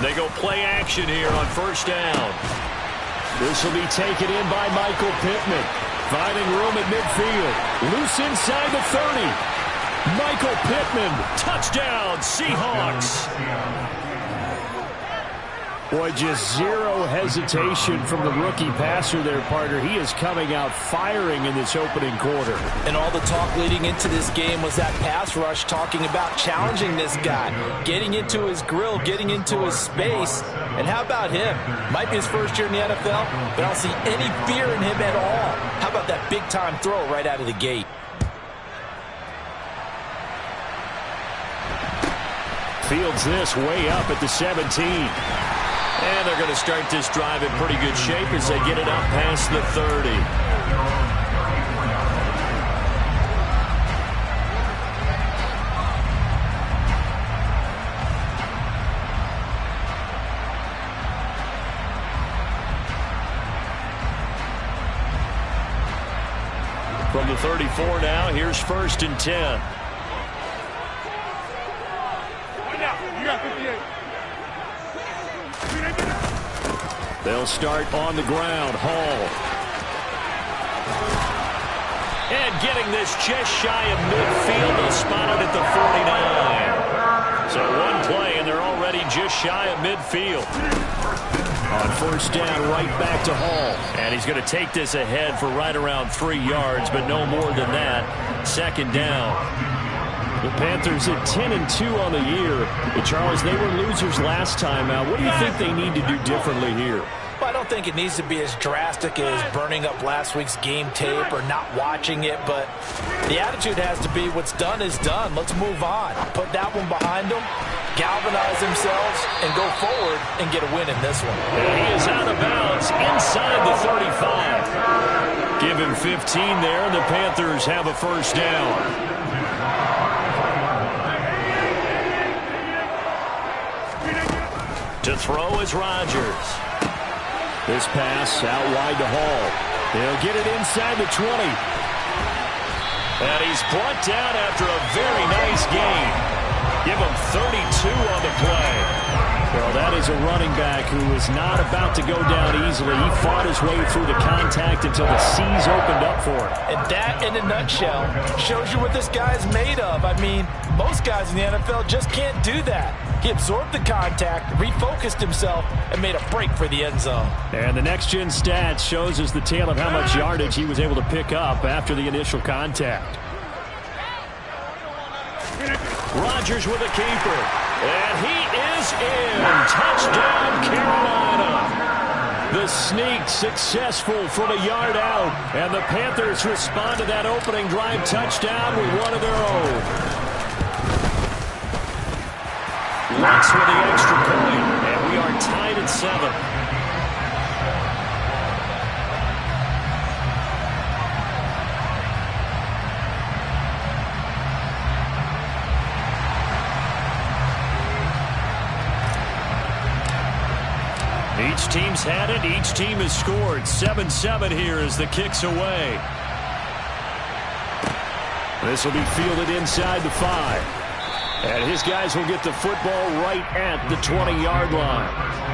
They go play action here on first down. This will be taken in by Michael Pittman. Finding room at midfield. Loose inside the 30. Michael Pittman, touchdown, Seahawks. Boy, just zero hesitation from the rookie passer there, partner. He is coming out firing in this opening quarter. And all the talk leading into this game was that pass rush talking about challenging this guy, getting into his grill, getting into his space. And how about him? Might be his first year in the NFL, but I don't see any fear in him at all. How about that big-time throw right out of the gate? Fields this way up at the 17. And they're going to start this drive in pretty good shape as they get it up past the 30. From the 34 now, here's 1st and 10. They'll start on the ground. Hall. And getting this just shy of midfield. They'll spot it at the 49. So one play, and they're already just shy of midfield. On first down, right back to Hall. And he's going to take this ahead for right around 3 yards, but no more than that. 2nd down. The Panthers at 10-2 on the year. But Charles, they were losers last time out. What do you think they need to do differently here? Well, I don't think it needs to be as drastic as burning up last week's game tape or not watching it, but the attitude has to be what's done is done. Let's move on. Put that one behind them, galvanize themselves, and go forward and get a win in this one. And he is out of bounds inside the 35. Give him 15 there, and the Panthers have a first down. To throw is Rodgers. This pass out wide to Hall. He'll get it inside the 20. And he's brought down after a very nice gain. Give him 32 on the play. Well, that is a running back who is not about to go down easily. He fought his way through the contact until the seas opened up for him. And that, in a nutshell, shows you what this guy's made of. I mean, most guys in the NFL just can't do that. He absorbed the contact, refocused himself, and made a break for the end zone. And the next-gen stats shows us the tale of how much yardage he was able to pick up after the initial contact. Rodgers with a keeper. And he is in. Touchdown, Carolina. The sneak successful from a yard out. And the Panthers respond to that opening drive touchdown with one of their own. Lutz with the extra point. And we are tied at 7. Each team's had it. Each team has scored. 7-7 here as the kick's away. This will be fielded inside the 5. And his guys will get the football right at the 20-yard line.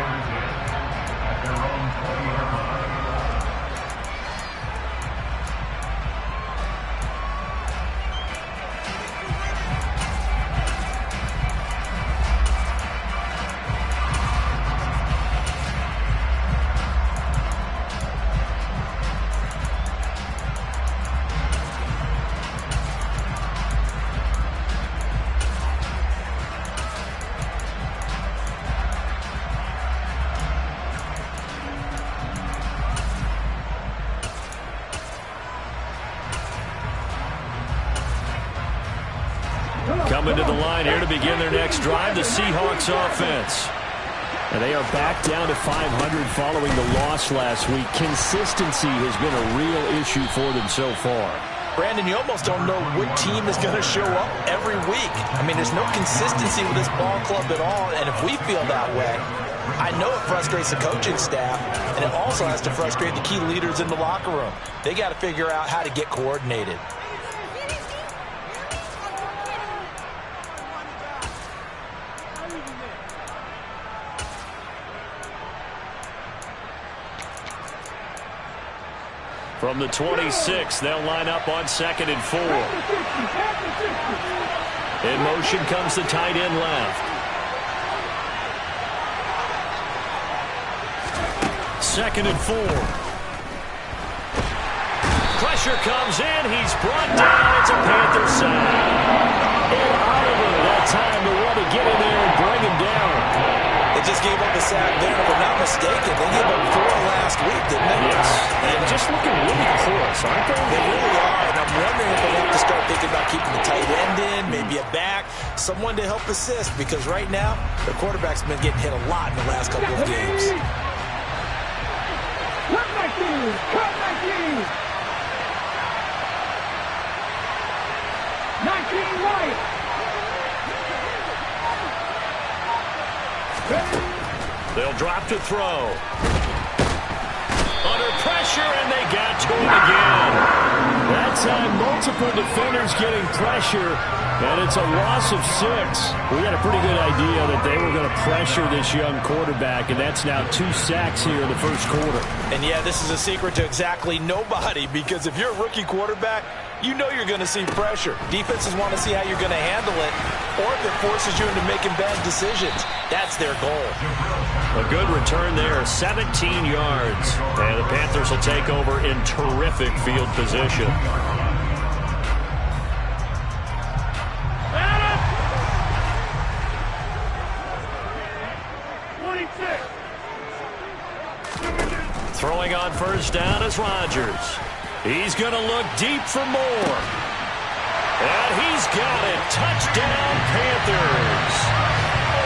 Coming to the line here to begin their next drive, the Seahawks offense. And they are back down to 500 following the loss last week. Consistency has been a real issue for them so far. Brandon, you almost don't know what team is going to show up every week. I mean, there's no consistency with this ball club at all, and if we feel that way, I know it frustrates the coaching staff, and it also has to frustrate the key leaders in the locker room. They got to figure out how to get coordinated. From the 26, they'll line up on 2nd and 4. In motion comes the tight end left. 2nd and 4. Pressure comes in. He's brought down. It's a Panther sack. And Oliver that time to want to get in there and bring him down. They just gave up a sack there, if I'm not mistaken. They gave up 4 last week, didn't they? Yes. And just looking really close, aren't they? They really are. And I'm wondering if they have to start thinking about keeping the tight end in, maybe a back, someone to help assist. Because right now, the quarterback's been getting hit a lot in the last couple of games. Cut back in! Cut back in! 19 right! They'll drop to throw. Under pressure, and they got to him again. That time, multiple defenders getting pressure, and it's a loss of 6. We had a pretty good idea that they were going to pressure this young quarterback, and that's now 2 sacks here in the first quarter. And, yeah, this is a secret to exactly nobody, because if you're a rookie quarterback, you know you're going to see pressure. Defenses want to see how you're going to handle it, or if it forces you into making bad decisions. That's their goal. A good return there, 17 yards. And the Panthers will take over in terrific field position. Throwing on first down is Rodgers. He's going to look deep for more. And he's got it. Touchdown, Panthers.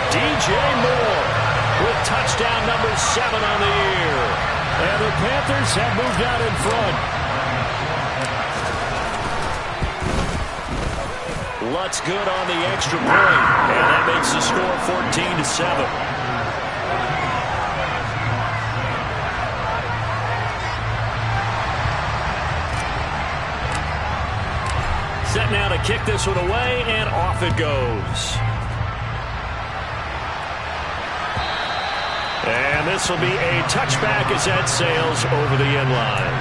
DJ Moore with touchdown number 7 on the year. And the Panthers have moved out in front. Lutz good on the extra point. And that makes the score 14-7. Set now to kick this one away, and off it goes. And this will be a touchback as that sails over the end line.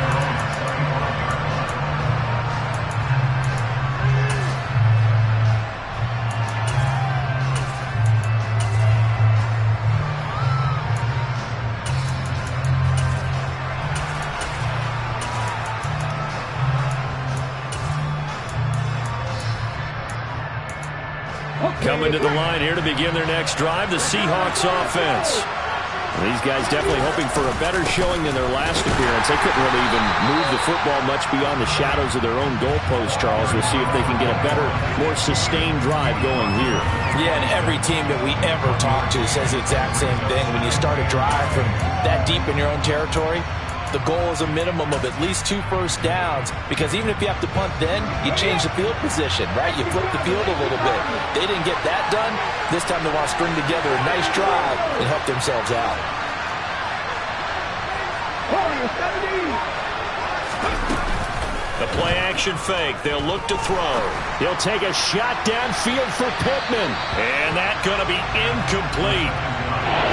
Coming to the line here to begin their next drive, the Seahawks offense. These guys definitely hoping for a better showing than their last appearance. They couldn't really even move the football much beyond the shadows of their own goalpost, Charles. We'll see if they can get a better, more sustained drive going here. Yeah, and every team that we ever talk to says the exact same thing. When you start a drive from that deep in your own territory, the goal is a minimum of at least 2 first downs, because even if you have to punt then, you change the field position, right? You flip the field a little bit. They didn't get that done. This time they want to string together a nice drive and help themselves out. The play-action fake. They'll look to throw. He'll take a shot downfield for Pittman. And that's going to be incomplete.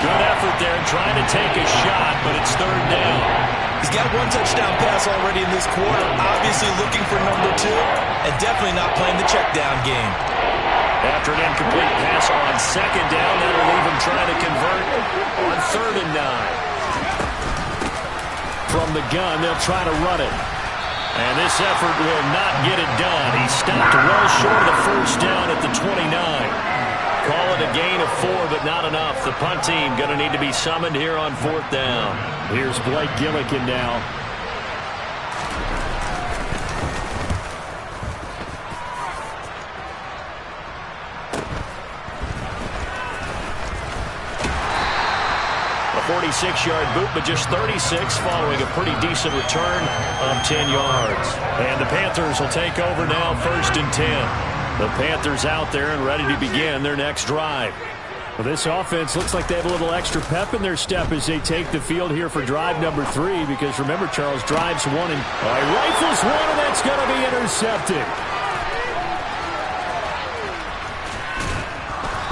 Good effort there trying to take a shot, but it's 3rd down. He's got 1 touchdown pass already in this quarter, obviously looking for number 2, and definitely not playing the check down game. After an incomplete pass on 2nd down, that'll leave him trying to convert on 3rd and 9. From the gun, they'll try to run it. And this effort will not get it done. He stopped well short of the first down at the 29. Call it a gain of 4, but not enough. The punt team going to need to be summoned here on 4th down. Here's Blake Gillikin now. A 46-yard boot, but just 36 following a pretty decent return of 10 yards. And the Panthers will take over now, 1st and 10. The Panthers out there and ready to begin their next drive. Well, this offense looks like they have a little extra pep in their step as they take the field here for drive number 3, because remember, Charles, drives 1 and rifles 1, and that's going to be intercepted.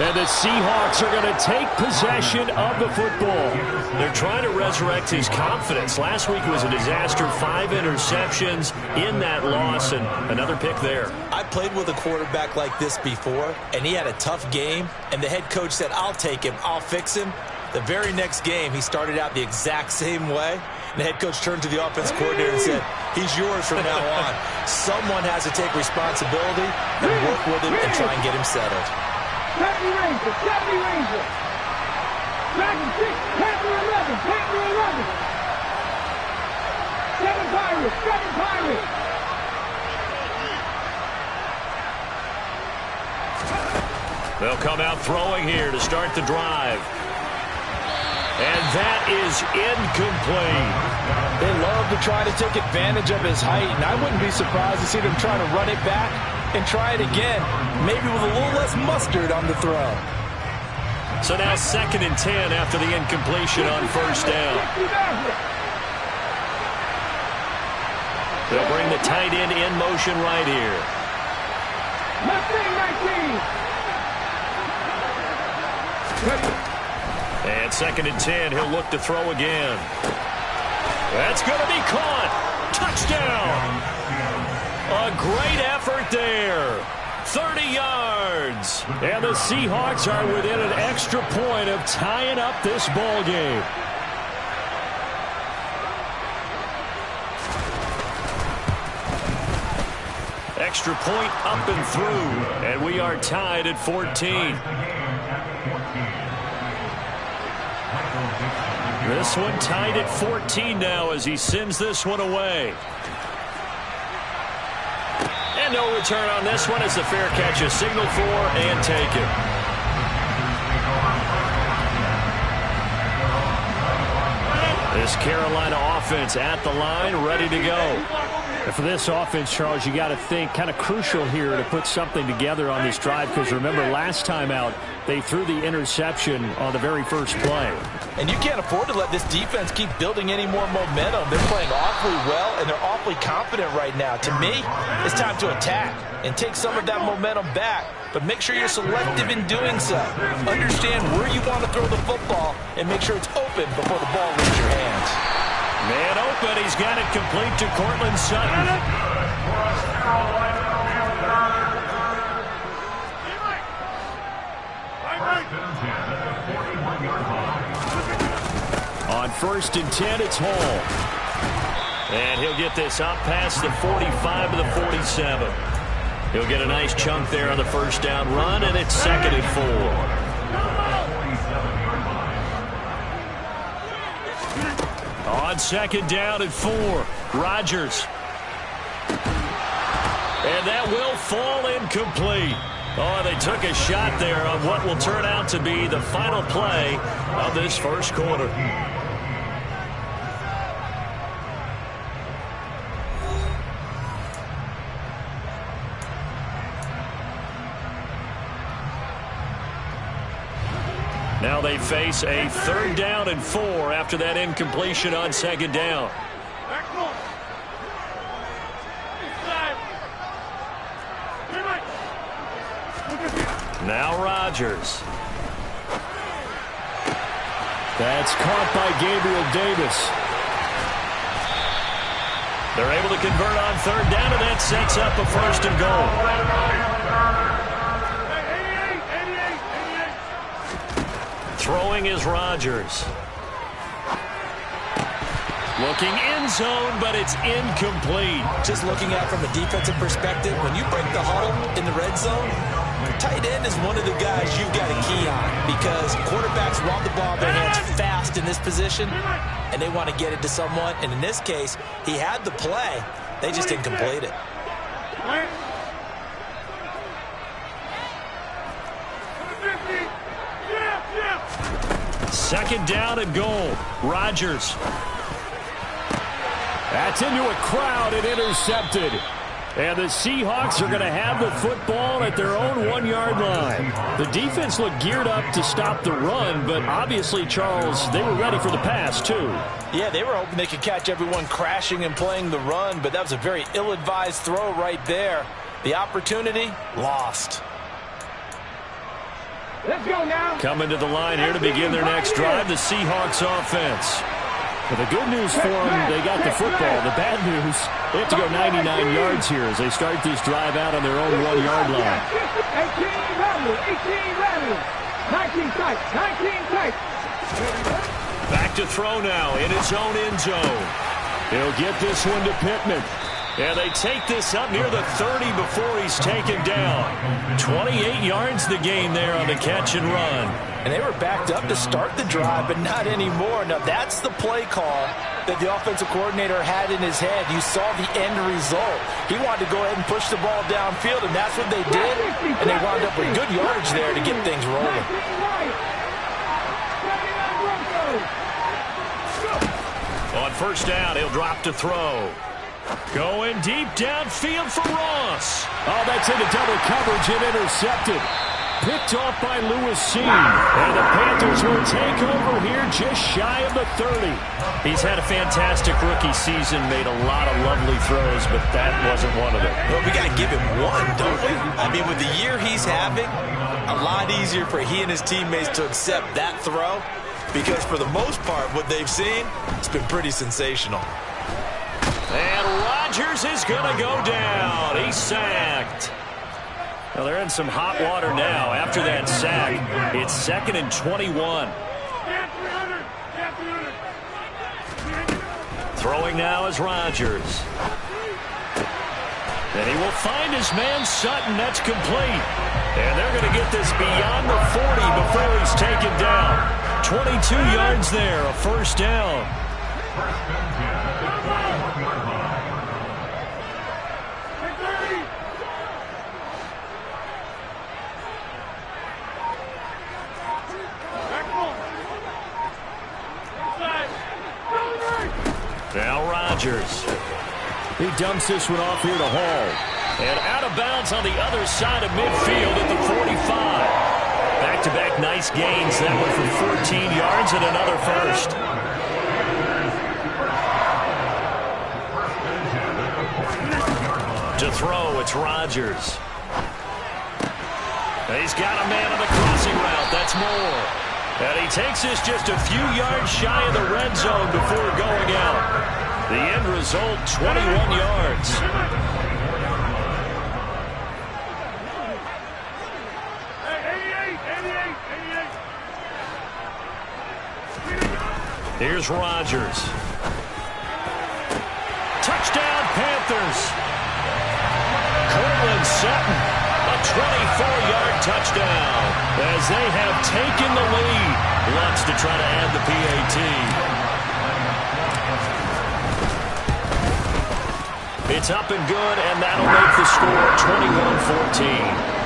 And the Seahawks are going to take possession of the football. They're trying to resurrect his confidence. Last week was a disaster. 5 interceptions in that loss, and another pick there. I played with a quarterback like this before, and he had a tough game, and the head coach said, I'll take him, I'll fix him. The very next game, he started out the exact same way. And the head coach turned to the offense coordinator and said, he's yours from now on. Someone has to take responsibility and work with him and try and get him settled. 70 Rangers, 70 Rangers. Dragon 6, Panther 11, Panther 11. 7 Pirates, 7 Pirates. They'll come out throwing here to start the drive. And that is incomplete. They love to try to take advantage of his height, and I wouldn't be surprised to see them try to run it back and try it again, maybe with a little less mustard on the throw. So now 2nd and 10 after the incompletion on first down. They'll bring the tight end in motion right here. Mustang 19. And 2nd and 10, he'll look to throw again. That's going to be caught. Touchdown. A great effort there. 30 yards. And the Seahawks are within an extra point of tying up this ball game. Extra point up and through. And we are tied at 14. This one tied at 14 now as he sends this one away. And no return on this one as the fair catch is signaled for and taken. This Carolina offense at the line, ready to go. And for this offense, Charles, you got to think kind of crucial here to put something together on this drive, because remember last time out they threw the interception on the very first play. And you can't afford to let this defense keep building any more momentum. They're playing awfully well, and they're awfully confident right now. To me, it's time to attack and take some of that momentum back, but make sure you're selective in doing so. Understand where you want to throw the football and make sure it's open before the ball leaves your hands. Man open, he's got it complete to Courtland Sutton. On 1st and 10, it's Hall. And he'll get this up past the 45 to the 47. He'll get a nice chunk there on the first down run, and it's 2nd and 4. On 2nd down and 4, Rodgers. And that will fall incomplete. Oh, they took a shot there on what will turn out to be the final play of this first quarter. Now they face a 3rd down and 4 after that incompletion on 2nd down. Now Rodgers. That's caught by Gabriel Davis. They're able to convert on 3rd down, and that sets up a 1st and goal. Throwing is Rodgers. Looking end zone, but it's incomplete. Just looking at it from a defensive perspective, when you break the huddle in the red zone, tight end is one of the guys you've got a key on, because quarterbacks want the ball in their hands fast in this position, and they want to get it to someone. And in this case, he had the play. They just didn't complete it. 2nd down and goal. Rodgers. That's into a crowd and intercepted. And the Seahawks are going to have the football at their own 1-yard line. The defense looked geared up to stop the run, but obviously, Charles, they were ready for the pass, too. Yeah, they were hoping they could catch everyone crashing and playing the run, but that was a very ill-advised throw right there. The opportunity, lost. Let's go now. Coming to the line here to begin their next drive, the Seahawks offense. Well, the good news for them, they got the football. The bad news, they have to go 99 yards here as they start this drive out on their own 1-yard line. 18 rattle, 18 rattle. 19 tight, 19 tight. Back to throw now in his own end zone. He'll get this one to Pittman. And they take this up near the 30 before he's taken down. 28 yards the gain there on the catch and run. And they were backed up to start the drive, but not anymore. Now, that's the play call that the offensive coordinator had in his head. You saw the end result. He wanted to go ahead and push the ball downfield, and that's what they did. And they wound up with good yardage there to get things rolling. On first down, he'll drop to throw. Going deep downfield for Ross. Oh, that's into double coverage and intercepted. Picked off by Lewis Cine. And the Panthers will take over here just shy of the 30. He's had a fantastic rookie season, made a lot of lovely throws, but that wasn't one of them. Well, we got to give him one, don't we? I mean, with the year he's having, a lot easier for he and his teammates to accept that throw because for the most part, what they've seen, it's been pretty sensational. And Rodgers is going to go down. He's sacked. Well, they're in some hot water now. After that sack, it's 2nd and 21. Throwing now is Rodgers. And he will find his man Sutton. That's complete. And they're going to get this beyond the 40 before he's taken down. 22 yards there, a first down. Now Rodgers. He dumps this one off here to Hall. And out of bounds on the other side of midfield at the 45. Back-to-back nice gains. That one for 14 yards and another first. To throw, it's Rodgers. He's got a man on the crossing route. That's Moore. And he takes this just a few yards shy of the red zone before going out. The end result, 21 yards. Here's Rodgers. Touchdown, Panthers. Courtland Sutton, a 24-yard touchdown as they have taken the lead. Wants to try to add the PAT. It's up and good, and that'll make the score 21-14.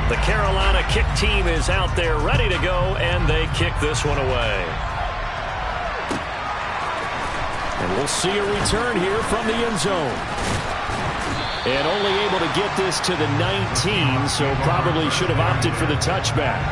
The Carolina kick team is out there ready to go, and they kick this one away. And we'll see a return here from the end zone. And only able to get this to the 19, so probably should have opted for the touchback.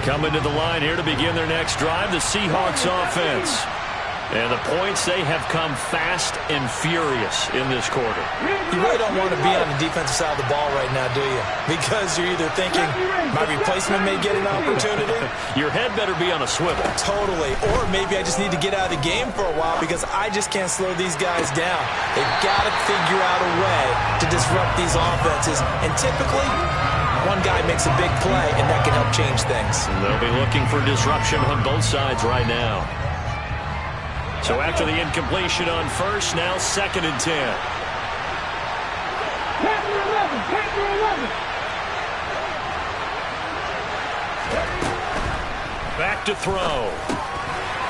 Coming to the line here to begin their next drive, the Seahawks offense. And the points, they have come fast and furious in this quarter. You really don't want to be on the defensive side of the ball right now, do you? Because you're either thinking, my replacement may get an opportunity. Your head better be on a swivel. Totally. Or maybe I just need to get out of the game for a while because I just can't slow these guys down. They've got to figure out a way to disrupt these offenses. And typically, one guy makes a big play, and that can help change things. They'll be looking for disruption on both sides right now. So after the incompletion on first, now 2nd and 10. Panther 11, Panther 11. Back to throw.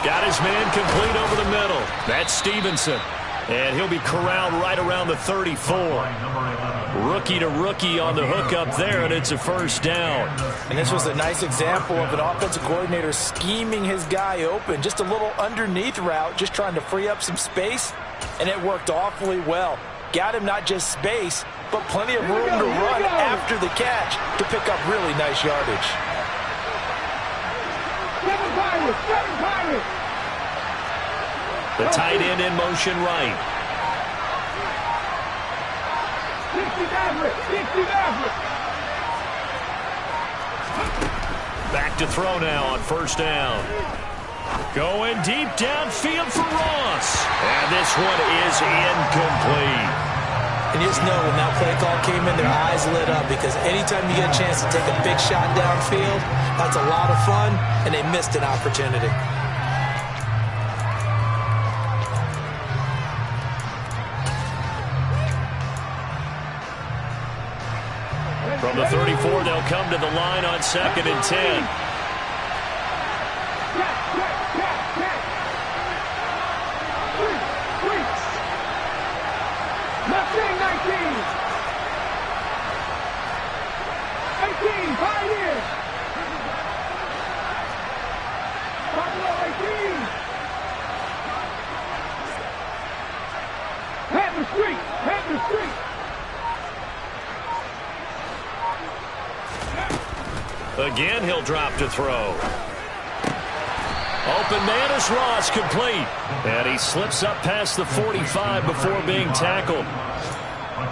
Got his man complete over the middle. That's Stevenson. And he'll be corralled right around the 34. Rookie to rookie on the hook up there, and it's a first down. And this was a nice example of an offensive coordinator scheming his guy open. Just a little underneath route, just trying to free up some space, and it worked awfully well. Got him not just space, but plenty of room to run after the catch to pick up really nice yardage. The tight end in motion right. 60 Maverick. Back to throw now on first down. Going deep downfield for Ross. And this one is incomplete. And you just know when that play call came in, their eyes lit up, because anytime you get a chance to take a big shot downfield, that's a lot of fun, and they missed an opportunity. From the 34, they'll come to the line on 2nd and 10. Left wing 19. 18, Pioneers. Buffalo 18. Panther Street. Again, he'll drop to throw. Open man is Ross, complete. And he slips up past the 45 before being tackled.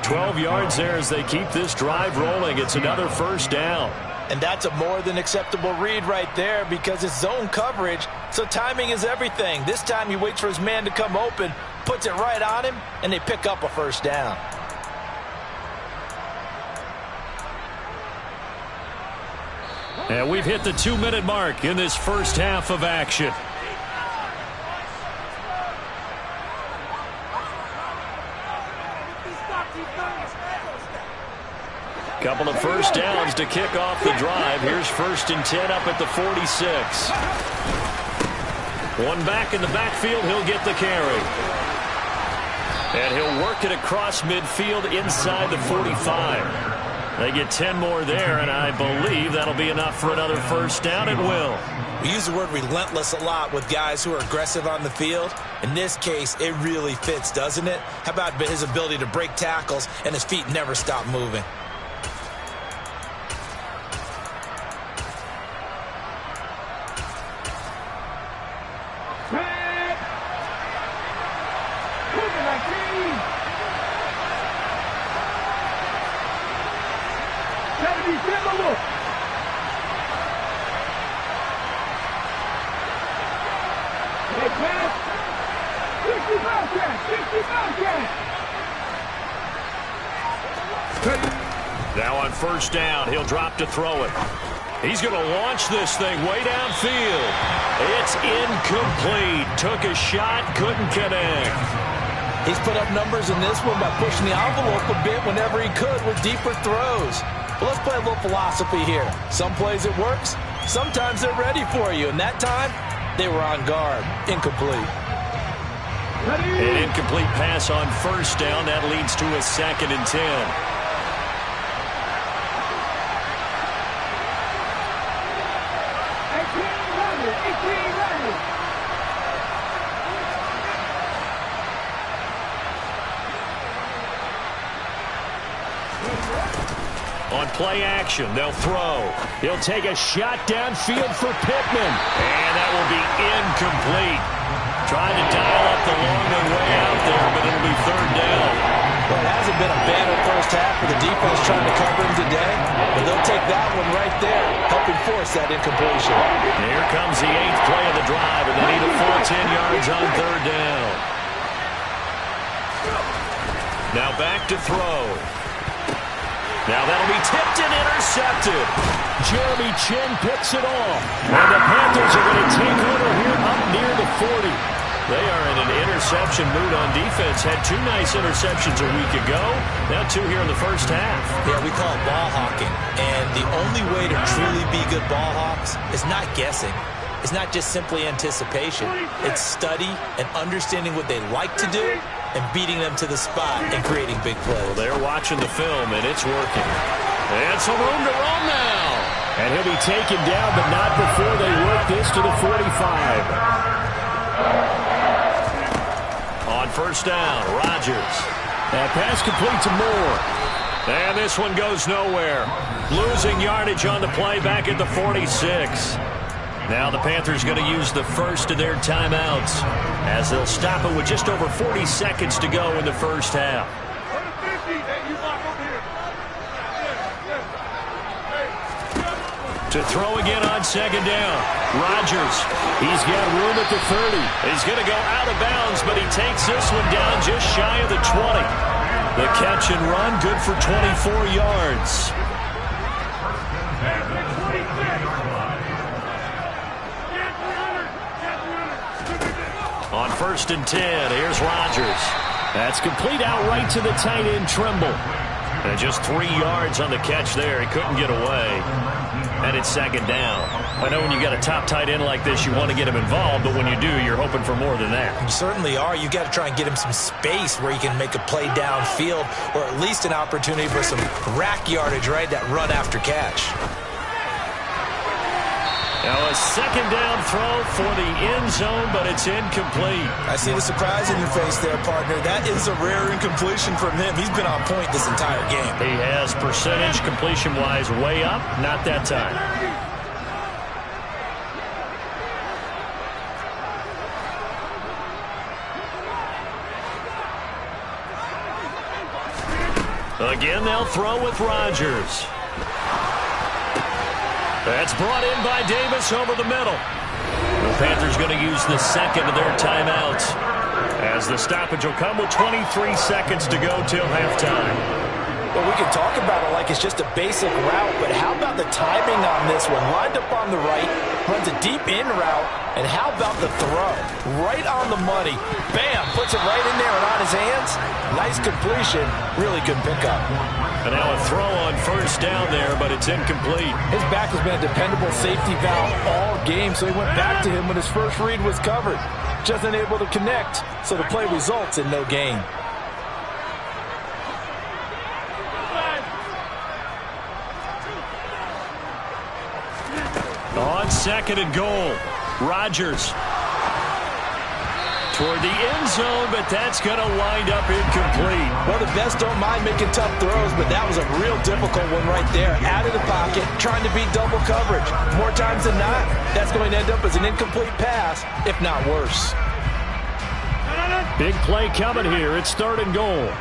12 yards there as they keep this drive rolling. It's another first down. And that's a more than acceptable read right there, because it's zone coverage, so timing is everything. This time he waits for his man to come open, puts it right on him, and they pick up a first down. And we've hit the 2-minute mark in this first half of action. Couple of first downs to kick off the drive. Here's 1st and 10 up at the 46. One back in the backfield, he'll get the carry. And he'll work it across midfield inside the 45. They get 10 more there, and I believe that'll be enough for another first down. It will. We use the word relentless a lot with guys who are aggressive on the field. In this case, it really fits, doesn't it? How about his ability to break tackles and his feet never stop moving? Now on first down, he'll drop to throw it. He's going to launch this thing way downfield. It's incomplete. Took a shot, couldn't connect. He's put up numbers in this one by pushing the envelope a bit whenever he could with deeper throws. But let's play a little philosophy here. Some plays it works, sometimes they're ready for you. And that time, they were on guard. Incomplete. An incomplete pass on first down. That leads to a 2nd and 10. On play action, they'll throw. He'll take a shot downfield for Pittman. And that will be incomplete. Trying to dial up the long way out there, but it'll be 3rd down. Well, it hasn't been a banner first half for the defense trying to cover him today, but they'll take that one right there, helping force that incompletion. And here comes the 8th play of the drive, and they need a full 10 yards on 3rd down. Now back to throw. Now that'll be tipped and intercepted. Jeremy Chinn picks it off. And the Panthers are going to take over here up near the 40. They are in an interception mood on defense. Had 2 nice interceptions a week ago. Now 2 here in the first half. Yeah, we call it ball hawking. And the only way to truly be good ball hawks is not guessing. is not just simply anticipation. It's study and understanding what they like to do and beating them to the spot and creating big plays. Well, they're watching the film, and it's working. And some room to roam now. And he'll be taken down, but not before they work this to the 45. On first down, Rodgers. That pass complete to Moore. And this one goes nowhere. Losing yardage on the play back at the 46. Now the Panthers going to use the first of their timeouts as they'll stop it with just over 40 seconds to go in the first half. To throw again on second down. Rodgers. He's got room at the 30. He's going to go out of bounds, but he takes this one down just shy of the 20. The catch and run, good for 24 yards. On first and 10, here's Rodgers. That's complete outright to the tight end, Tremble. And just 3 yards on the catch there. He couldn't get away. And it's second down. I know when you got a top tight end like this, you want to get him involved, but when you do, you're hoping for more than that. You certainly are. You got to try and get him some space where he can make a play downfield, or at least an opportunity for some rack yardage, right? That run after catch. Now a second down throw for the end zone, but it's incomplete. I see the surprise in your face there, partner. That is a rare incompletion from him. He's been on point this entire game. He has percentage completion-wise way up, not that time. Again, they'll throw with Rodgers. That's brought in by Davis over the middle. The Panthers going to use the second of their timeouts as the stoppage will come with 23 seconds to go till halftime. Well, we can talk about it like it's just a basic route, but how about the timing on this one? Lined up on the right, runs a deep in route, and how about the throw? Right on the money. Bam! Puts it right in there and on his hands. Nice completion. Really good pickup. And now a throw on first down there, but it's incomplete. His back has been a dependable safety valve all game, so he went back to him when his first read was covered. Just unable to connect, so the play results in no gain. On second and goal, Rodgers toward the end zone, but that's going to wind up incomplete. Well, the best don't mind making tough throws, but that was a real difficult one right there. Out of the pocket, trying to beat double coverage. More times than not, that's going to end up as an incomplete pass, if not worse. Big play coming here. It's third and goal.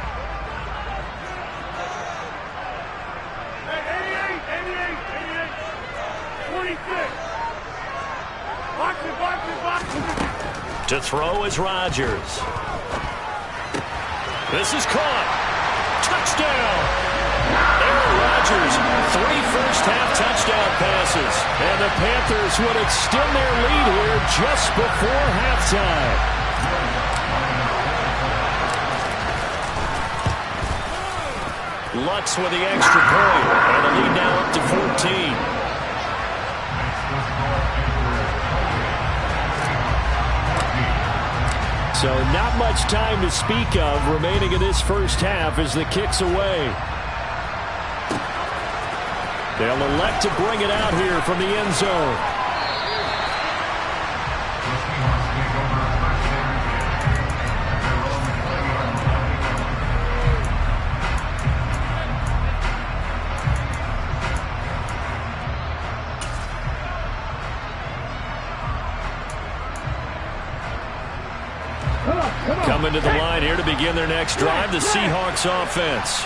To throw is Rodgers. This is caught. Touchdown! Aaron Rodgers, 3 first-half touchdown passes. And the Panthers would extend their lead here just before halftime. Lutz with the extra point. And the lead now up to 14. So not much time to speak of remaining in this first half as the kick's away. They'll elect to bring it out here from the end zone. Coming to the line here to begin their next drive, the Seahawks offense.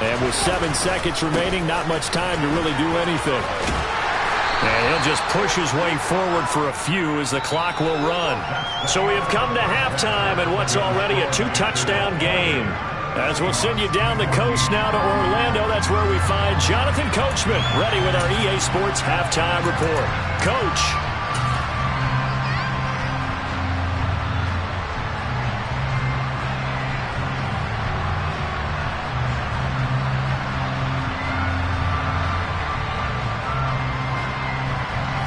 And with 7 seconds remaining, not much time to really do anything. And he'll just push his way forward for a few as the clock will run. So we have come to halftime in what's already a 2-touchdown game. As we'll send you down the coast now to Orlando, that's where we find Jonathan Coachman ready with our EA Sports Halftime Report. Coach.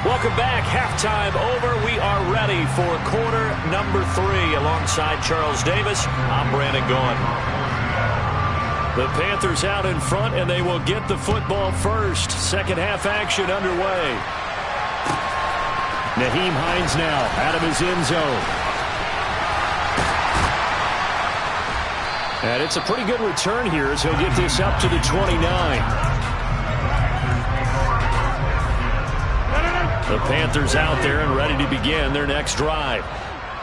Welcome back. Halftime over. We are ready for quarter number 3. Alongside Charles Davis, I'm Brandon Gaudin. The Panthers out in front, and they will get the football first. Second half action underway. Nyheim Hines now out of his end zone. And it's a pretty good return here as he'll get this up to the 29. The Panthers out there and ready to begin their next drive.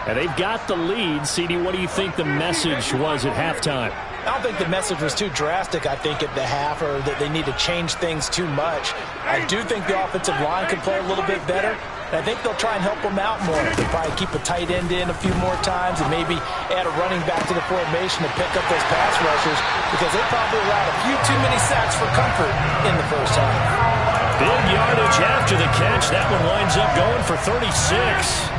And they've got the lead. CD, what do you think the message was at halftime? I don't think the message was too drastic, I think, at the half, or that they need to change things too much. I do think the offensive line could play a little bit better, and I think they'll try and help them out more. They'll probably keep a tight end in a few more times and maybe add a running back to the formation to pick up those pass rushers, because they probably allowed a few too many sacks for comfort in the first half. Big yardage after the catch. That one winds up going for 36.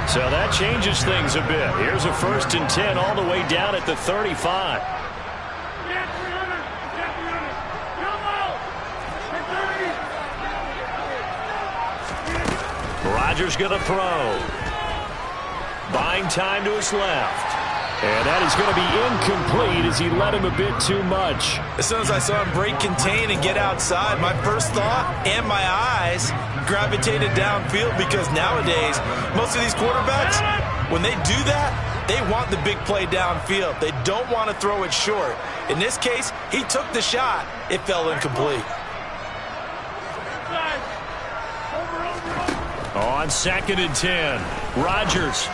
So that changes things a bit. Here's a 1st and 10 all the way down at the 35. Rodgers going to throw. Buying time to his left. And that is going to be incomplete as he led him a bit too much. As soon as I saw him break contain and get outside, my first thought and my eyes gravitated downfield, because nowadays, most of these quarterbacks, when they do that, they want the big play downfield. They don't want to throw it short. In this case, he took the shot. It fell incomplete. On 2nd and 10, Rodgers.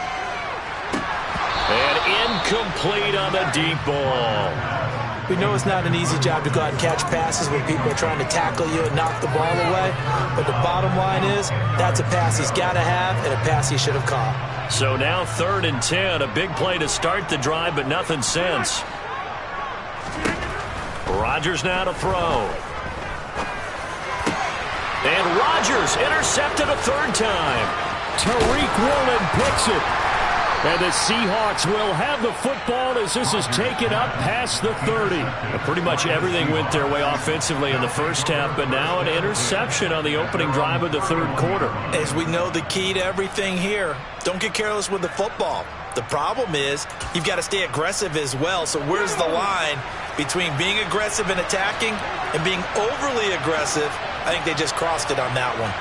And incomplete on the deep ball. We know it's not an easy job to go out and catch passes when people are trying to tackle you and knock the ball away. But the bottom line is, that's a pass he's got to have and a pass he should have caught. So now 3rd and 10, a big play to start the drive, but nothing since. Rodgers now to throw. And Rodgers intercepted a 3rd time. Tariq Woolen picks it. And the Seahawks will have the football as this is taken up past the 30. Pretty much everything went their way offensively in the first half, but now an interception on the opening drive of the 3rd quarter. As we know, the key to everything here, don't get careless with the football. The problem is you've got to stay aggressive as well. So where's the line between being aggressive and attacking and being overly aggressive? I think they just crossed it on that one.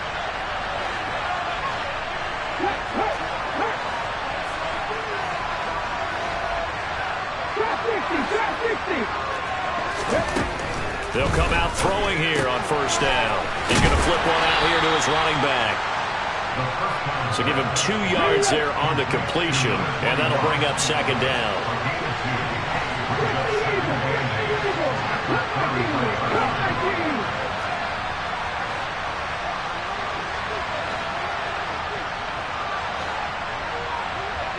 They'll come out throwing here on 1st down. He's going to flip one out here to his running back. So give him 2 yards there on the completion, and that'll bring up 2nd down.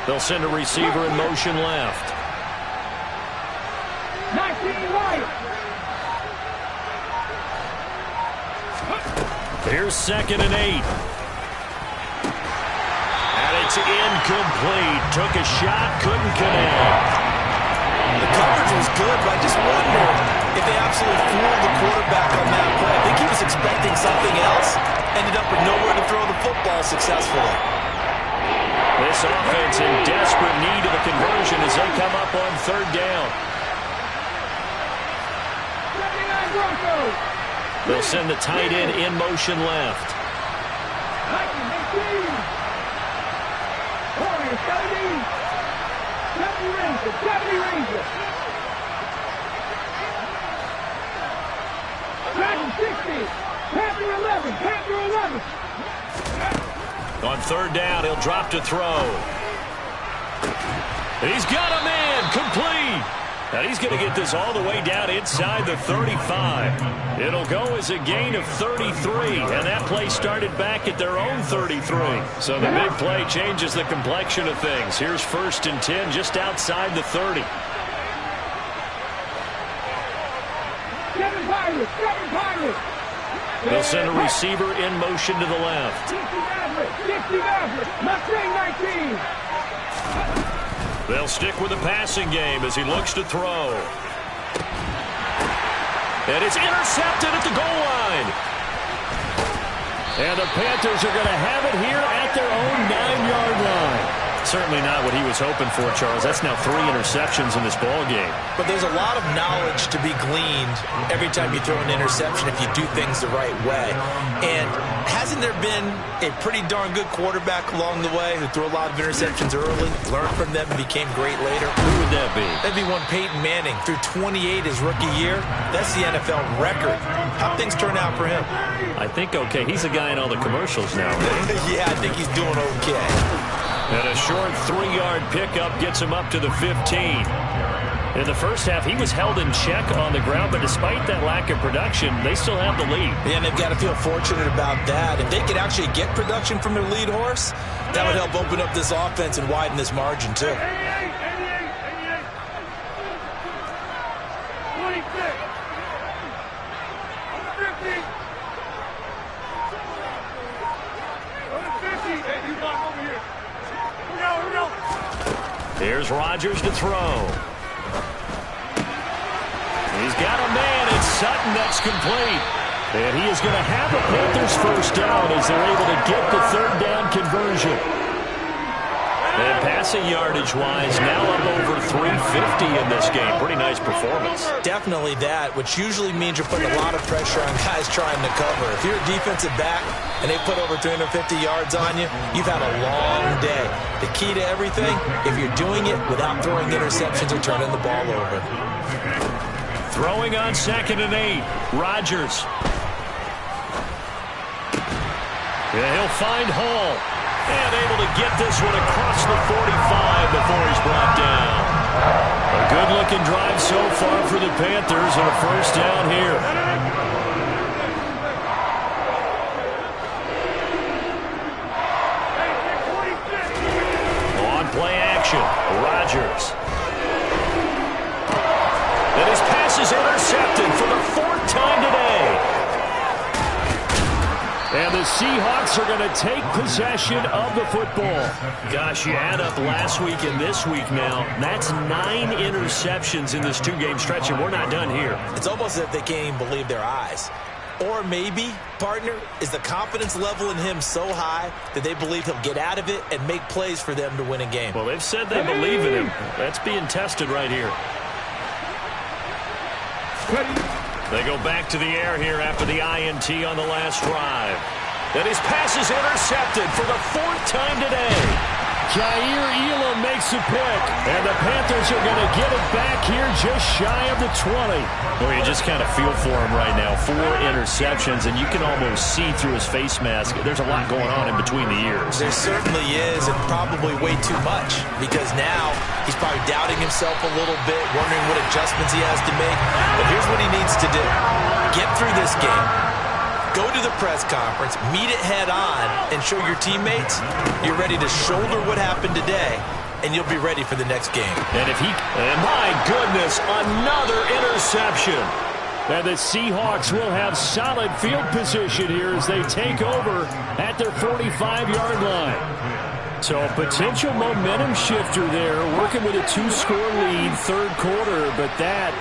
They'll send a receiver in motion left. 19 right. Here's 2nd and 8. And it's incomplete. Took a shot, couldn't connect. The coverage was good, but I just wonder if they absolutely fooled the quarterback on that play. I think he was expecting something else. Ended up with nowhere to throw the football successfully. This offense in desperate need of a conversion as they come up on 3rd down. They'll send the tight end in motion left. On 3rd down, he'll drop to throw. He's got a man, complete. Now he's going to get this all the way down inside the 35. It'll go as a gain of 33, and that play started back at their own 33. So the big play changes the complexion of things. Here's 1st and 10 just outside the 30. They'll send a receiver in motion to the left. They'll stick with the passing game as he looks to throw. And it's intercepted at the goal line. And the Panthers are going to have it here at at their own 9-yard line. Certainly not what he was hoping for, Charles. That's now 3 interceptions in this ball game. But there's a lot of knowledge to be gleaned every time you throw an interception if you do things the right way. And hasn't there been a pretty darn good quarterback along the way who threw a lot of interceptions early, learned from them, and became great later? Who would that be? That'd be one Peyton Manning. Threw 28 his rookie year. That's the NFL record. How'd things turn out for him? I think okay. He's a guy in all the commercials now. Yeah, I think he's doing okay. And a short 3-yard pickup gets him up to the 15. In the first half, he was held in check on the ground, but despite that lack of production, they still have the lead. Yeah, and they've got to feel fortunate about that. If they could actually get production from their lead horse, that would help open up this offense and widen this margin, too. 88, 26. On the 50. On the 50. Hey, you block over here. Here we go. Here's Rodgers to throw. He's got a man. It's Sutton that's complete. And he is going to have a Panthers first down as they're able to get the 3rd down conversion. And passing yardage-wise, now up over 350 in this game. Pretty nice performance. Definitely that, which usually means you're putting a lot of pressure on guys trying to cover. If you're a defensive back and they put over 350 yards on you, you've had a long day. The key to everything, if you're doing it without throwing interceptions or turning the ball over. Throwing on 2nd and 8. Rodgers. Yeah, he'll find Hall. And able to get this one across the 45 before he's brought down. A good-looking drive so far for the Panthers and a first down here. On play action, Rodgers. And his pass is intercepted for the 4th time today. And the Seahawks are going to take possession of the football. Gosh, you add up last week and this week now. That's 9 interceptions in this 2-game stretch, and we're not done here. It's almost as if they can't even believe their eyes. Or maybe, partner, is the confidence level in him so high that they believe he'll get out of it and make plays for them to win a game. Well, they've said they believe in him. That's being tested right here. They go back to the air here after the INT on the last drive. And his pass is intercepted for the 4th time today. Jair Elam makes a pick, and the Panthers are going to get it back here just shy of the 20. Well, you just kind of feel for him right now. 4 interceptions, and you can almost see through his face mask. There's a lot going on in between the ears. There certainly is, and probably way too much, because now he's probably doubting himself a little bit, wondering what adjustments he has to make. But here's what he needs to do. Get through this game. Go to the press conference, meet it head on, and show your teammates you're ready to shoulder what happened today, and you'll be ready for the next game. And my goodness, another interception. And the Seahawks will have solid field position here as they take over at their 45-yard line. So a potential momentum shifter there, working with a 2-score lead, 3rd quarter, but that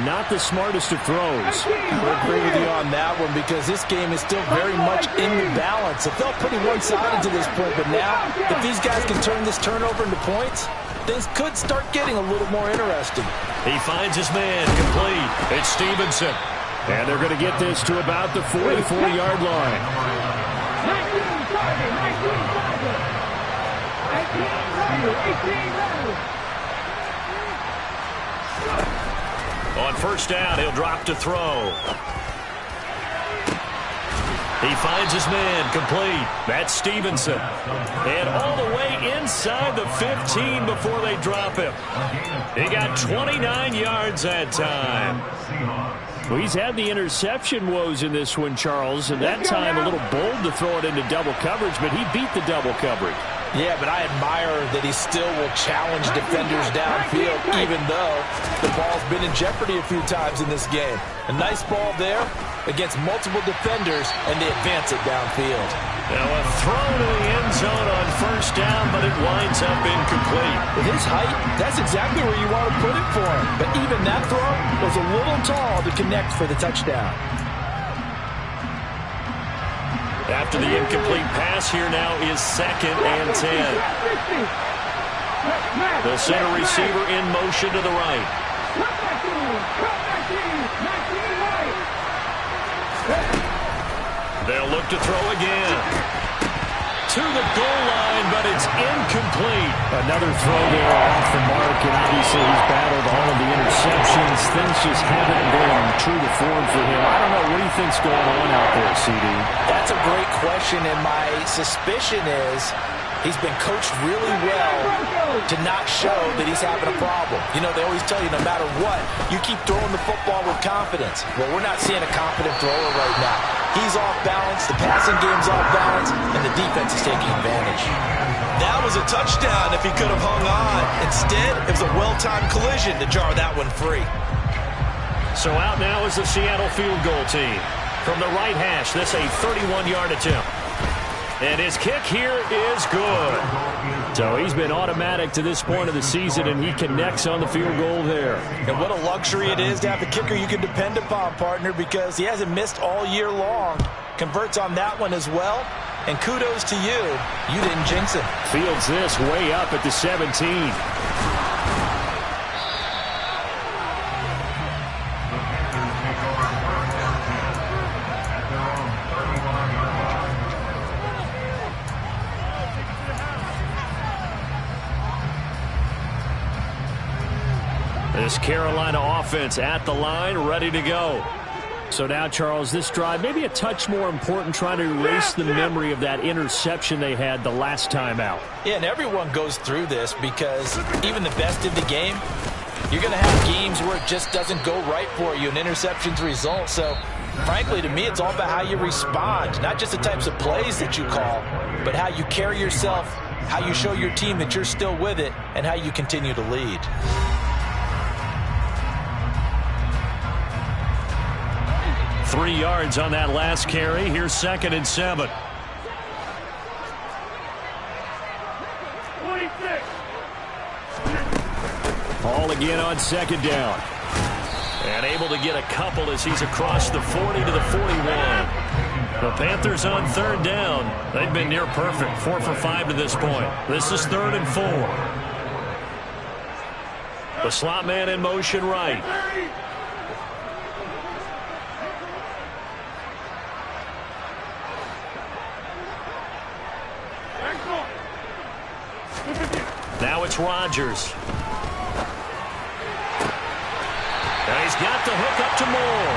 not the smartest of throws. I agree with you on that one because this game is still very much in the balance. It felt pretty one-sided to this point, but now if these guys can turn this turnover into points, things could start getting a little more interesting. He finds his man complete. It's Stevenson. And they're going to get this to about the 44-yard line. 19 target, 18 On first down, he'll drop to throw. He finds his man complete. That's Stevenson. And all the way inside the 15 before they drop him. He got 29 yards that time. Well, he's had the interception woes in this one, Charles, and that time a little bold to throw it into double coverage, but he beat the double coverage. Yeah, but I admire that he still will challenge defenders downfield, even though the ball's been in jeopardy a few times in this game. A nice ball there against multiple defenders, and they advance it downfield. Now a throw to the end zone on first down, but it winds up incomplete. With his height, that's exactly where you want to put it for him. But even that throw was a little tall to connect for the touchdown. After the incomplete pass, here now is 2nd and 10. The center receiver in motion to the right. They'll look to throw again. To the goal line, but it's incomplete. Another throw there off the mark, and obviously he's battled all of the interceptions. Things just haven't been true to form for him. I don't know. What do you think's going on out there, CD? That's a great question, and my suspicion is he's been coached really well to not show that he's having a problem. You know, they always tell you no matter what, you keep throwing the football with confidence. Well, we're not seeing a confident thrower right now. He's off balance, the passing game's off balance, and the defense is taking advantage. That was a touchdown if he could have hung on. Instead, it was a well-timed collision to jar that one free. So out now is the Seattle field goal team. From the right hash, this a 31-yard attempt. And his kick here is good. So he's been automatic to this point of the season, and he connects on the field goal there. And what a luxury it is to have a kicker you can depend upon, partner, because he hasn't missed all year long. Converts on that one as well. And kudos to you. You didn't jinx him. Fields this way up at the 17. This Carolina offense at the line, ready to go. So now, Charles, this drive maybe a touch more important, trying to erase the memory of that interception they had the last time out. Yeah, and everyone goes through this because even the best in the game, you're going to have games where it just doesn't go right for you, and interceptions result. So, frankly, to me, it's all about how you respond, not just the types of plays that you call, but how you carry yourself, how you show your team that you're still with it, and how you continue to lead. Three yards on that last carry. Here's 2nd and 7. 26. Ball again on 2nd down. And able to get a couple as he's across the 40 to the 41. The Panthers on 3rd down. They've been near perfect. 4 for 5 to this point. This is 3rd and 4. The slot man in motion right. Now it's Rodgers. And he's got the hook up to Moore.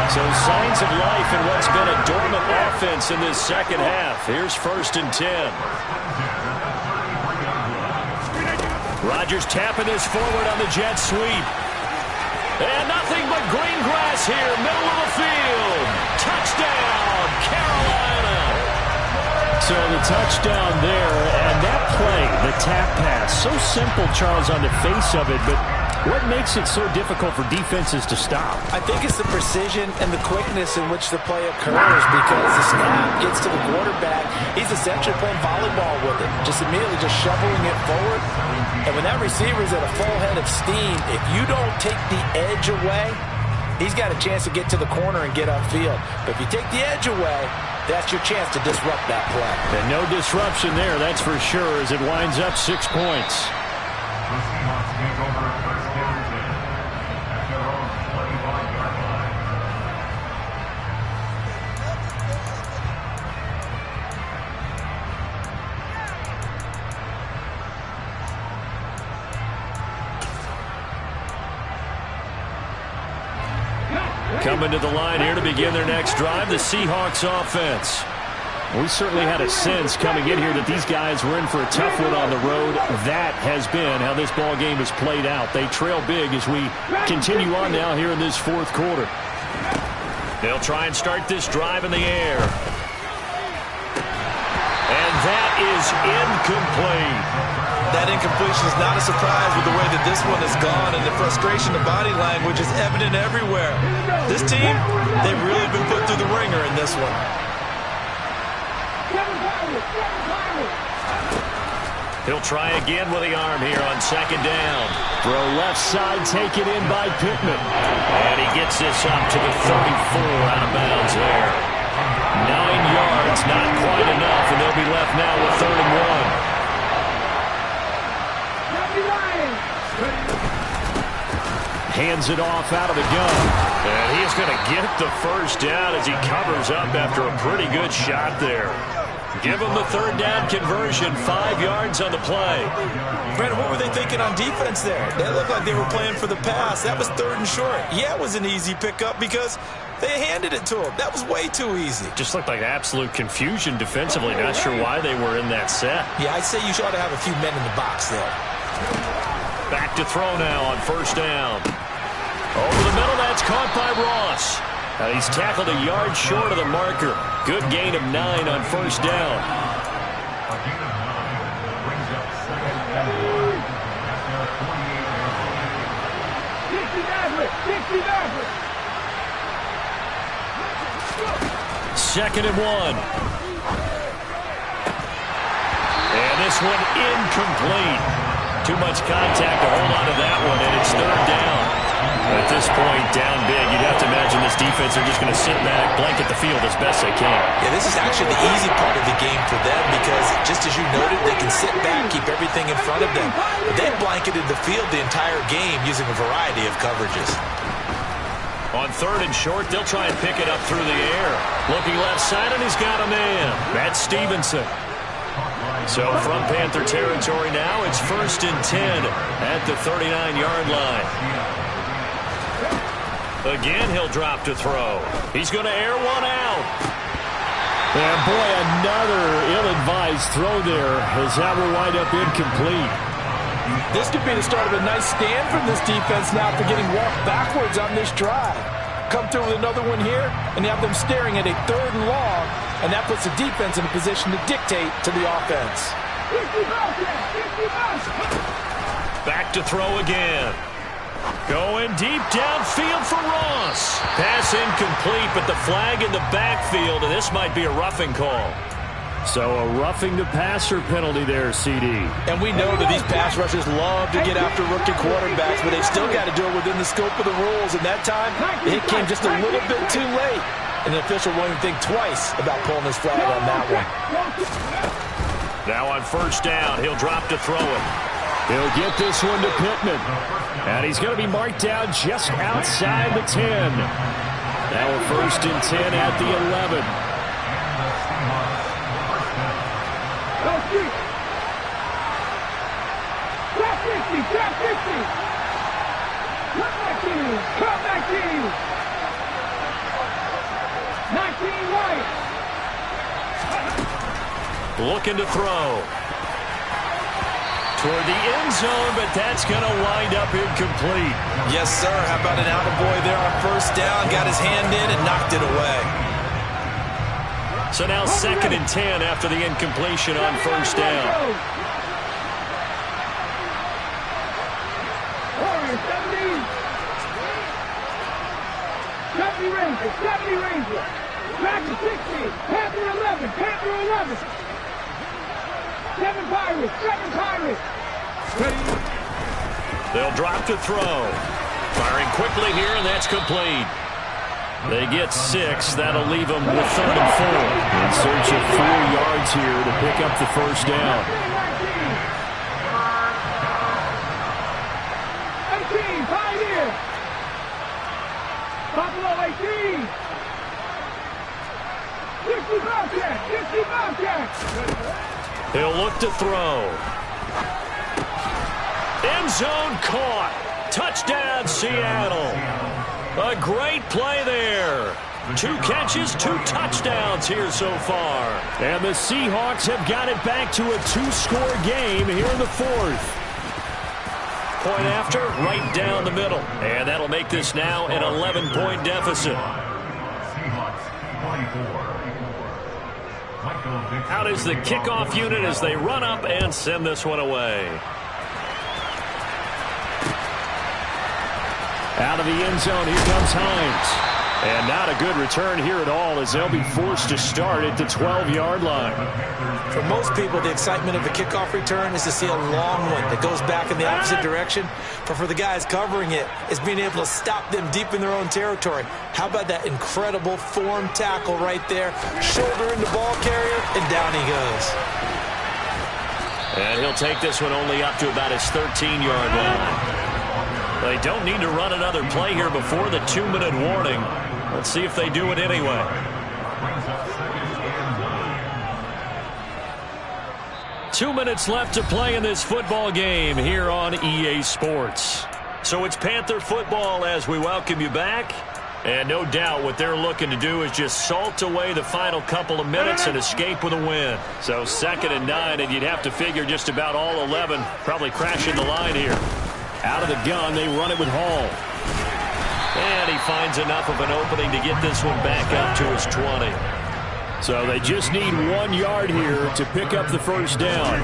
So signs of life in what's been a dormant offense in this second half. Here's 1st and 10. Rodgers tapping this forward on the jet sweep. And nothing but green grass here, middle of the field. Touchdown, Carolina. So the touchdown there, and that play, the tap pass, so simple, Charles, on the face of it, but what makes it so difficult for defenses to stop? I think it's the precision and the quickness in which the play occurs, because the snap gets to the quarterback. He's essentially playing volleyball with it, just immediately just shoveling it forward. And when that receiver's at a full head of steam, if you don't take the edge away, he's got a chance to get to the corner and get upfield. But if you take the edge away, that's your chance to disrupt that play. And no disruption there, that's for sure, as it winds up 6 points. Coming to the line here to begin their next drive, the Seahawks offense. We certainly had a sense coming in here that these guys were in for a tough one on the road. That has been how this ball game has played out. They trail big as we continue on now here in this 4th quarter. They'll try and start this drive in the air. And that is incomplete. That incompletion is not a surprise with the way that this one has gone, and the frustration of body language is evident everywhere. This team, they've really been put through the ringer in this one. He'll try again with the arm here on 2nd down. Throw left side, taken in by Pittman. And he gets this up to the 34, out of bounds there. 9 It's not quite enough, and they'll be left now with 3rd and 1. Hands it off out of the gun. And he's going to get the first down as he covers up after a pretty good shot there. Give him the 3rd down conversion, 5 yards on the play. Brandon, what were they thinking on defense there? They looked like they were playing for the pass. That was 3rd and short. Yeah, it was an easy pickup because they handed it to him. That was way too easy. Just looked like absolute confusion defensively. Not sure why they were in that set. Yeah, I'd say you ought to have a few men in the box there. Back to throw now on 1st down. Over the middle, that's caught by Ross. He's tackled a yard short of the marker. Good gain of 9 on 1st down. Second and 1. And this one incomplete. Too much contact to hold on to that one, and it's 3rd down. At this point, down big, you'd have to imagine this defense are just going to sit back, blanket the field as best they can. Yeah, this is actually the easy part of the game for them because, just as you noted, they can sit back, keep everything in front of them. But they've blanketed the field the entire game using a variety of coverages. On 3rd and short, they'll try and pick it up through the air. Looking left side, and he's got a man. That's Stevenson. So from Panther territory now, it's 1st and 10 at the 39-yard line. Again, he'll drop to throw. He's going to air one out. And boy, another ill-advised throw there as that will wind up incomplete. This could be the start of a nice stand from this defense now after getting walked backwards on this drive. Come through with another one here, and you have them staring at a 3rd and long, and that puts the defense in a position to dictate to the offense. Back to throw again. Going deep downfield for Ross. Pass incomplete, but the flag in the backfield, and this might be a roughing call. So a roughing the passer penalty there, CD. And we know that these pass rushers love to get after rookie quarterbacks, but they've still got to do it within the scope of the rules. And that time, the hit came just a little bit too late. And the official won't even think twice about pulling his flag on that one. Now on 1st down, he'll drop to throw it. He'll get this one to Pittman. And he's going to be marked down just outside the 10. Now a 1st and 10 at the 11. Trap 50. Come back in. 19 right. Looking to throw. Toward the end zone, but that's going to wind up incomplete. Yes, sir. How about an attaboy there on 1st down? Got his hand in and knocked it away. So now 2nd and 10 after the incompletion on 1st down. 70 Ranger. Back to 60. Panther 11. Panther 11. 7 Pirates. They'll drop to throw. Firing quickly here, and that's complete. They get 6. That'll leave them with 3rd and 4. In search of 4 yards here to pick up the 1st down. 18, Pioneer. Buffalo 18. 60 Bobcats. He'll look to throw. End zone caught. Touchdown, Seattle. A great play there. 2 catches, 2 touchdowns here so far. And the Seahawks have got it back to a 2-score game here in the 4th. Point after, right down the middle. And that'll make this now an 11-point deficit. Out is the kickoff unit as they run up and send this one away. Out of the end zone, here comes Hines. And not a good return here at all, as they'll be forced to start at the 12-yard line. For most people, the excitement of a kickoff return is to see a long one that goes back in the opposite direction. But for the guys covering it, it's being able to stop them deep in their own territory. How about that incredible form tackle right there? Shoulder in the ball carrier, and down he goes. And he'll take this one only up to about his 13-yard line. They don't need to run another play here before the 2-minute warning. Let's see if they do it anyway. Two minutes left to play in this football game here on EA Sports. So it's Panther football as we welcome you back. And no doubt what they're looking to do is just salt away the final couple of minutes and escape with a win. So 2nd and 9, and you'd have to figure just about all 11 probably crashing the line here. Out of the gun, they run it with Hall. And he finds enough of an opening to get this one back up to his 20. So they just need 1 yard here to pick up the first down.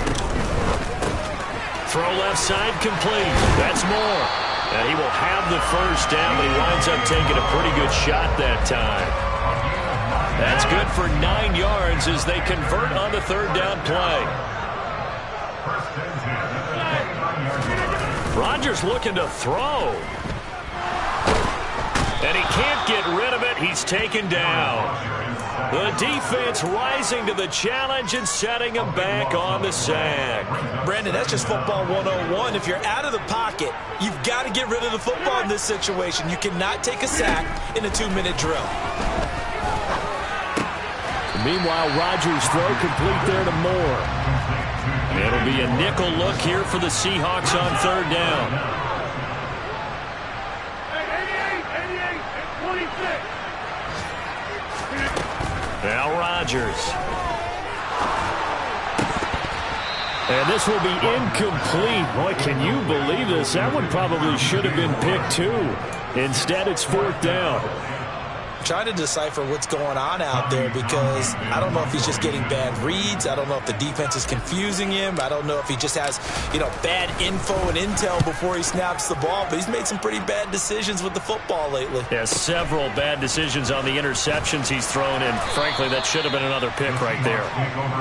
Throw left side complete. That's more. And he will have the first down, but he winds up taking a pretty good shot that time. That's good for 9 yards as they convert on the 3rd down play. Rodgers looking to throw. And he can't get rid of it. He's taken down. The defense rising to the challenge and setting him back on the sack. Brandon, that's just football 101. If you're out of the pocket, you've got to get rid of the football in this situation. You cannot take a sack in a 2-minute drill. Meanwhile, Rodgers' throw complete there to Moore. It'll be a nickel look here for the Seahawks on 3rd down. 88, 26. Now Rodgers. And this will be incomplete. Boy, can you believe this? That one probably should have been picked too. Instead, it's 4th down. Trying to decipher what's going on out there because I don't know if he's just getting bad reads. I don't know if the defense is confusing him. I don't know if he just has, bad info and intel before he snaps the ball. But he's made some pretty bad decisions with the football lately. Yeah, several bad decisions on the interceptions he's thrown, and frankly, that should have been another pick right there.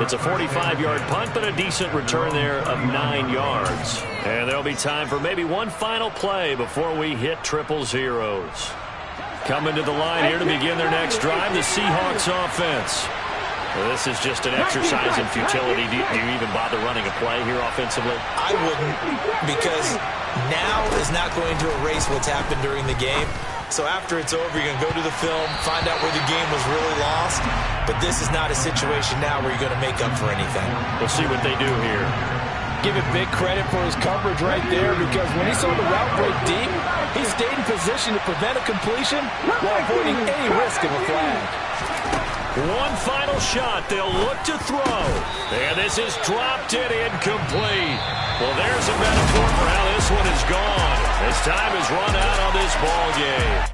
It's a 45-yard punt, but a decent return there of 9 yards. And there'll be time for maybe one final play before we hit 000. Coming to the line here to begin their next drive, the Seahawks offense. Well, this is just an exercise in futility. Do you even bother running a play here offensively? I wouldn't, because now is not going to erase what's happened during the game. So after it's over, you're going to go to the film, find out where the game was really lost. But this is not a situation now where you're going to make up for anything. We'll see what they do here. Give it big credit for his coverage right there, because when he saw the route break deep, he stayed in position to prevent a completion while avoiding any risk of a flag. One final shot. They'll look to throw. And this is dropped in incomplete. Well, there's a metaphor for how this one is gone. As time has run out on this ball game.